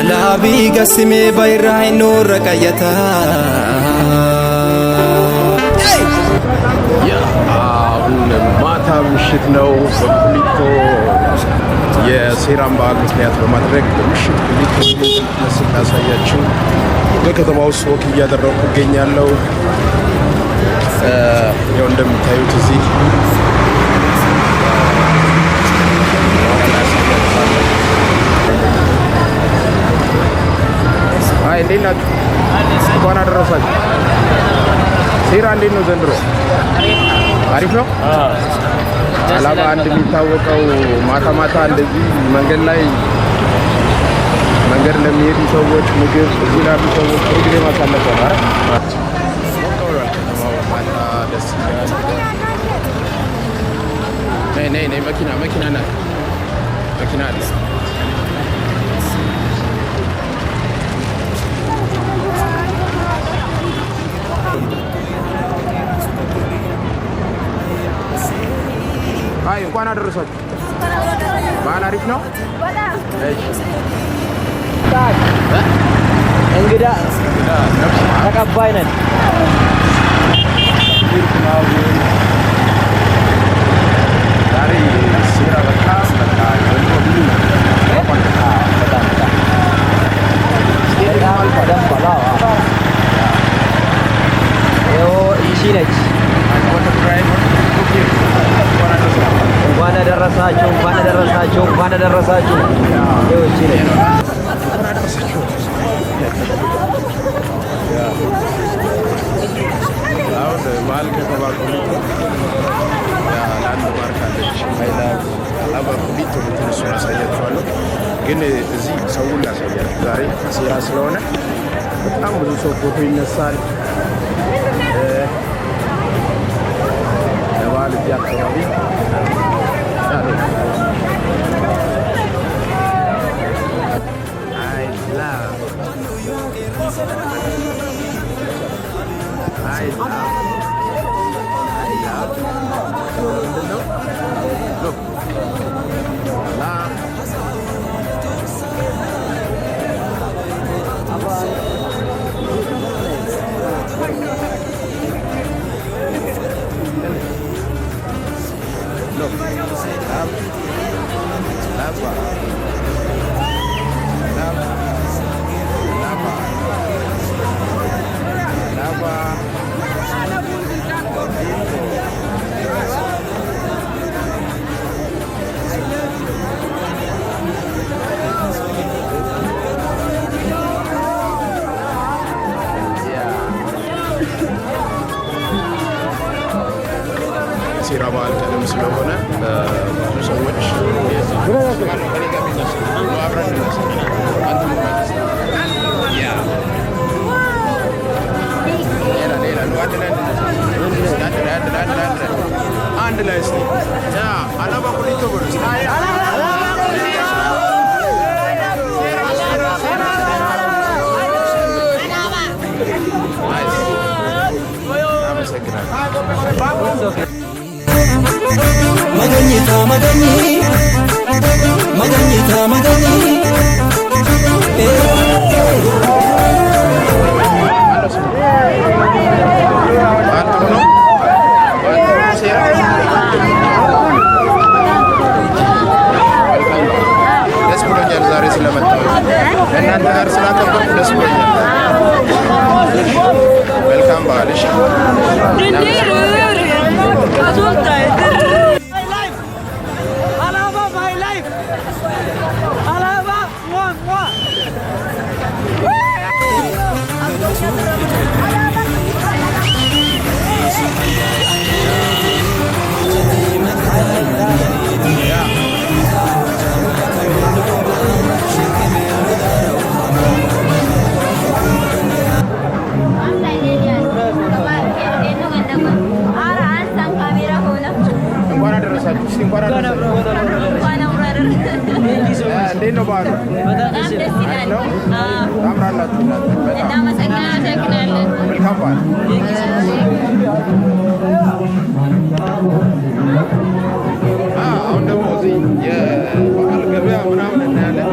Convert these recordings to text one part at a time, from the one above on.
አላቢ ገስሜ ባይራይ ኖር ረቀየታ አሁን ማታ ምሽት ነው። በቁሊቶ የሴራን በዓል ምክንያት በማድረግ በምሽት ቁሊቶ መስል ላሳያችሁ በከተማ ውስጥ ወክ እያደረኩ እገኛለሁ። ያው እንደምታዩት እዚህ እንዴት ናችሁ? እንኳን አደረሳችሁ። ሴራ እንዴት ነው ዘንድሮ? አሪፍ ነው። አላባ አንድ የሚታወቀው ማታ ማታ እንደዚህ መንገድ ለሚሄዱ ሰዎች ምግብ፣ እዚህ ላሉ ሰዎች ጥሩ ጊዜ ማሳለፍ ነው። ደስ ይላል። ነይ መኪና ናት። መኪና አለ። አይ እንኳን አደረሳችሁ። በዓል አሪፍ ነው። እንግዳ ተቀባይ ነን። ዛሬ ሴራ በጣም ነች። እንኳን አደረሳችሁ። አሁን በዓል ከተባለ ለአንድ ማርካለች አላባ ቁሊቶ ትንሽ ያሳያችኋለሁ። ግን እዚህ ሰውን ላሳያችሁ። ዛሬ ሴራ ስለሆነ በጣም ብዙ ሰው ፎቶ ይነሳል። ለበዓል እዚህ አካባቢ ሴራ በዓል ቀንም ስለሆነ ብዙ ሰዎች አንድ ላይ አላባ ቁሊቶ ደስ ብሎኛል ዛሬ ስለመጣሁ እናንተ ጋር ስላከበርኩ ደስ ብሎኛል። መልካም በዓል። እሺ እንዴት ነው በዓሉ? በጣም ደስ ይላል። ታምራላችሁ። እናመሰግናለን። መልካም በዓል። አሁን ደግሞ እዚህ የበዓል ገበያ ምናምን እናያለን።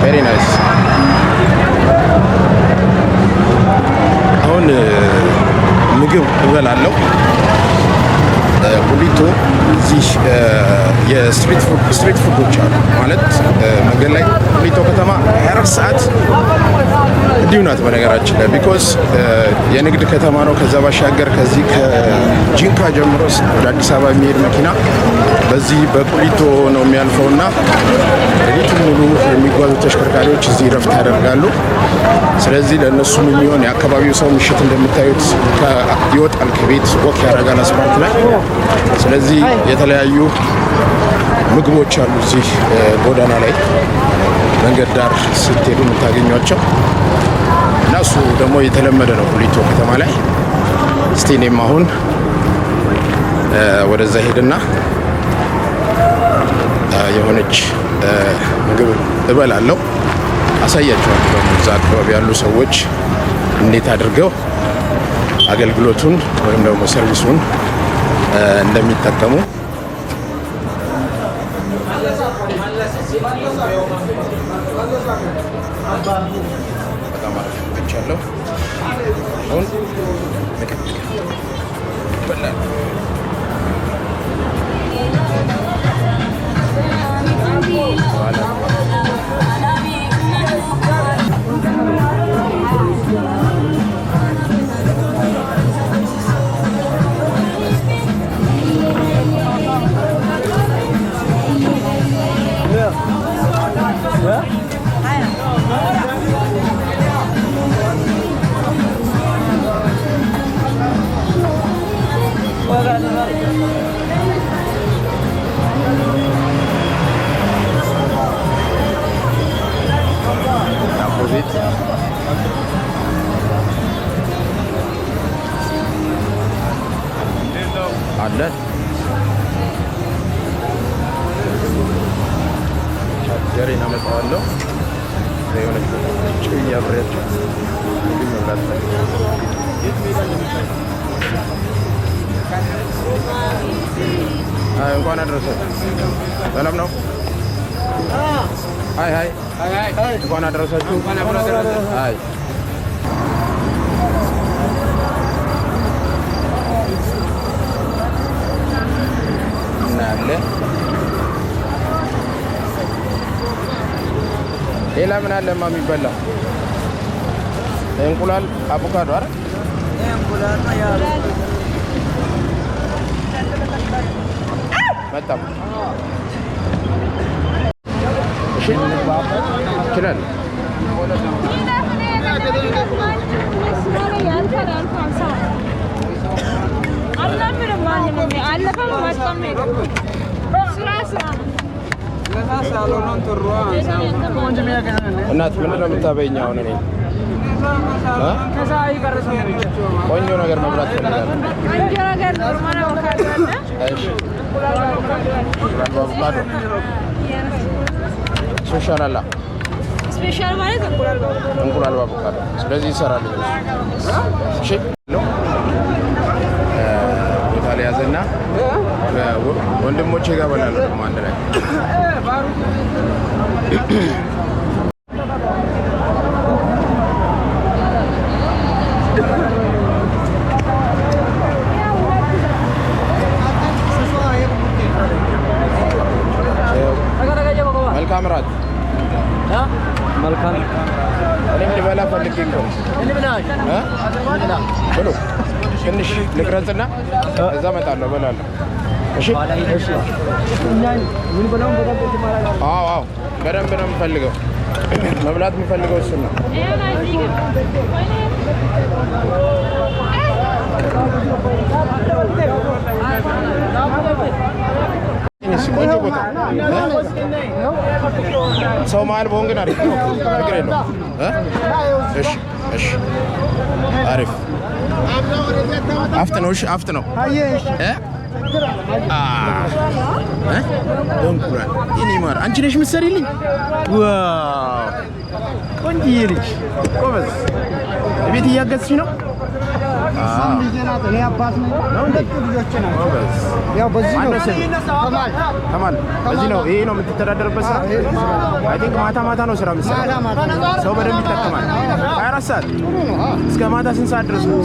Very nice. አሁን ምግብ እበላለሁ። ቁሊቶ እዚህ የስትሪት ፉዶች አሉ ማለት መንገድ ላይ ቁሊቶ ከተማ 24 ሰዓት እንዲሁ ናት። በነገራችን ላይ ቢኮዝ የንግድ ከተማ ነው። ከዛ ባሻገር ከዚህ ከጂንካ ጀምሮ ወደ አዲስ አበባ የሚሄድ መኪና በዚህ በቁሊቶ ነው የሚያልፈውና ሌሊቱን ሙሉ የሚጓዙ ተሽከርካሪዎች እዚህ ረፍት ያደርጋሉ። ስለዚህ ለእነሱም የሚሆን የአካባቢው ሰው ምሽት እንደምታዩት ይወጣል ከቤት ወክ ያደርጋል አስፋልት ላይ። ስለዚህ የተለያዩ ምግቦች አሉ እዚህ ጎዳና ላይ መንገድ ዳር ስትሄዱ የምታገኟቸው እና እሱ ደግሞ የተለመደ ነው ቁሊቶ ከተማ ላይ። እስቲ እኔም አሁን ወደዛ ሄድና የሆነች ምግብ እበላለሁ፣ አሳያቸዋለሁ። ደግሞ እዛ አካባቢ ያሉ ሰዎች እንዴት አድርገው አገልግሎቱን ወይም ደግሞ ሰርቪሱን እንደሚጠቀሙ በጣም አረጋግጫለሁ። አሁን አለ ቻርጀሬን አመጣዋለሁ። የሆነች ጭ እያብሬያቸው መብላት እንኳን አደረሳችሁ። ሰላም ነው? አይ እንኳን አደረሳችሁ። አይ እናያለ። ሌላ ምን አለማ የሚበላ? እንቁላል፣ አቮካዶ አይደል? እንቁላል ነው ያለው። መጣም እሺ ይችላል። እናት ምንድን ነው የምታበይኝ? አሁን እኔ ቆንጆ ነገር መብላት ፈልጋለሁ። ስፔሻል ስፔሻል ማለት እንቁላል በአቮካዶ ስለዚህ ይሰራል። እሺ ቦታ ላይ ያዘና ወንድሞቼ ጋር በላለሁ ደግሞ አንድ ላይ መልካም ራት መልካም እኔም ልበላ ፈልጌ ነው። ብሎ ትንሽ ልቅረጽና እዛ እመጣለሁ እበላለሁ። እሺ አዎ በደንብ ነው የምፈልገው መብላት የምፈልገው እሱ ነው ቆንጆ ቦታ ሰው መሀል በሆን ግን አሪፍ ነው ችግር የለውም እሺ አሪፍ አፍት ነው እንቁላል የኔ ማር አንቺ ነሽ የምትሰሪልኝ ዋው ቆንጆዬ ልጅ ጎበዝ ቤት እያገዝሽ ነው ከማል በዚህ ነው ይሄ ነው የምትተዳደርበት ስራ አይ ቲንክ ማታ ነው ስራ የምትሰራው ሰው በደንብ ይጠቀማል 24 ሰዓት እስከ ማታ ስንት ሰዓት ድረስ ነው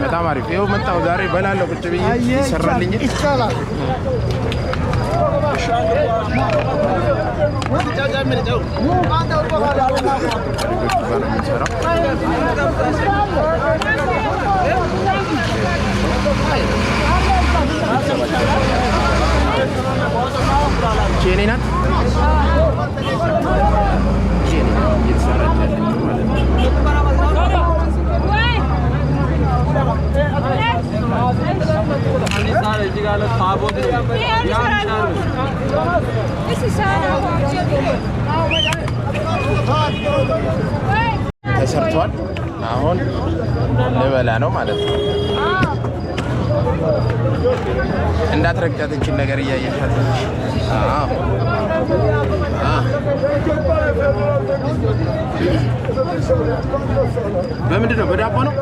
በጣም አሪፍ ይኸው መጣሁ ዛሬ እበላለሁ ቁጭ ብዬ ይሰራልኝ ይቻላል ቼኔናት ተሰርቷል አሁን ልበላ ነው ማለት ነው እንዳትረግጣት እንችል ነገር እያየሻት በምንድን ነው በዳቦ ነው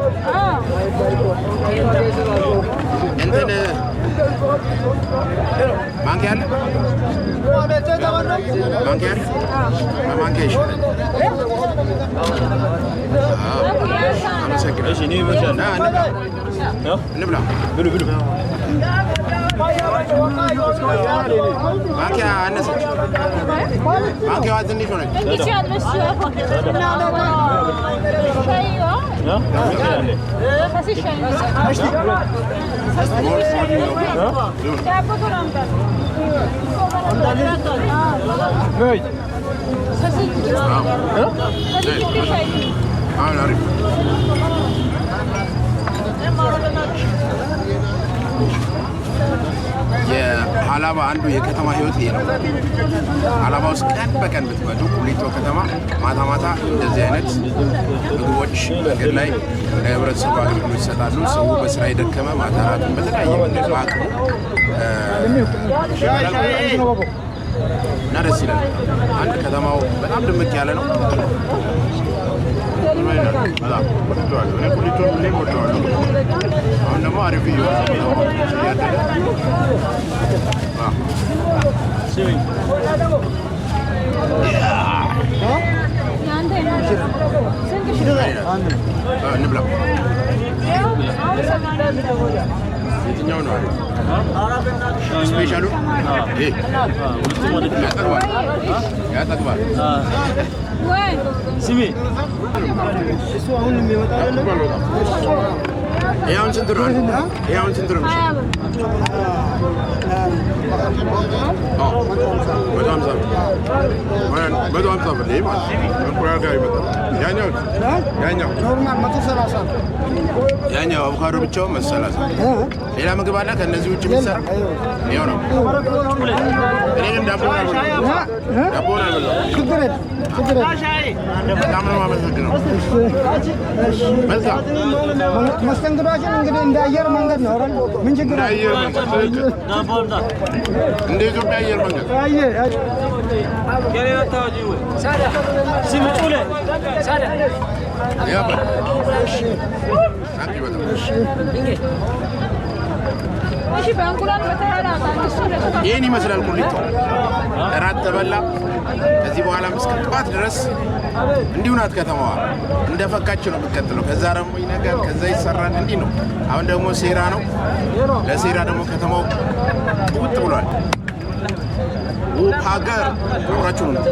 እንትን ማንኪያ አለ በማንኪያ ይሻላል አመሰግናለሁ እሺ እኔ ይመሻል እንብላ ብሉ ማንኪያ አነሰች ማንኪያዋ ትንሽ ሆነች የሀላባ አንዱ የከተማ ህይወት ይሄ ነው። ሀላባ ውስጥ ቀን በቀን ብትመጡ ቁሊቶ ከተማ ማታ እንደዚህ አይነት ምግቦች መንገድ ላይ ለህብረተሰቡ አገልግሎት ይሰጣሉ። ሰው በስራ የደከመ ማታ እራቱን በተለያየ መንገድ በአቅሙ እና ደስ ይላል። አንድ ከተማው በጣም ድምቅ ያለ ነው። አሁን ደግሞ አሪፍ እንብላ የትኛው ነው አሪፍ ስፔሻሉ ያጠግባል ስሜ እሱ አሁን የሚመጣው ይሄውን ስንት ነው? ይሄውን ስንት ነው? በጣም ብር እንቁላል ጋር ይመጣል። ያኛው አቮካዶ ብቻውን 130 ሌላ ምግብ አለ ከነዚህ ውጭ የሚሰራ ይሄው ነው። እኔ ግን ዳቦ ነው በጣም ነው የማመሰግነው። መስተንግዷችን እንግዲህ እንደ አየር መንገድ ነው አይደል? ምን ችግር አለ? እንደ ኢትዮጵያ አየር መንገድ ይህን ይመስላል ቁሊቶ። እራት ተበላ። ከዚህ በኋላ እስከ ጠዋት ድረስ እንዲሁ ናት ከተማዋ። እንደፈካች ነው የምትቀጥለው። ከዛ ደግሞ ይነጋል፣ ከዛ ይሰራል። እንዲህ ነው። አሁን ደግሞ ሴራ ነው። ለሴራ ደግሞ ከተማው ቁጥ ብሏል። ውብ ሀገር አብራችሁ ነው።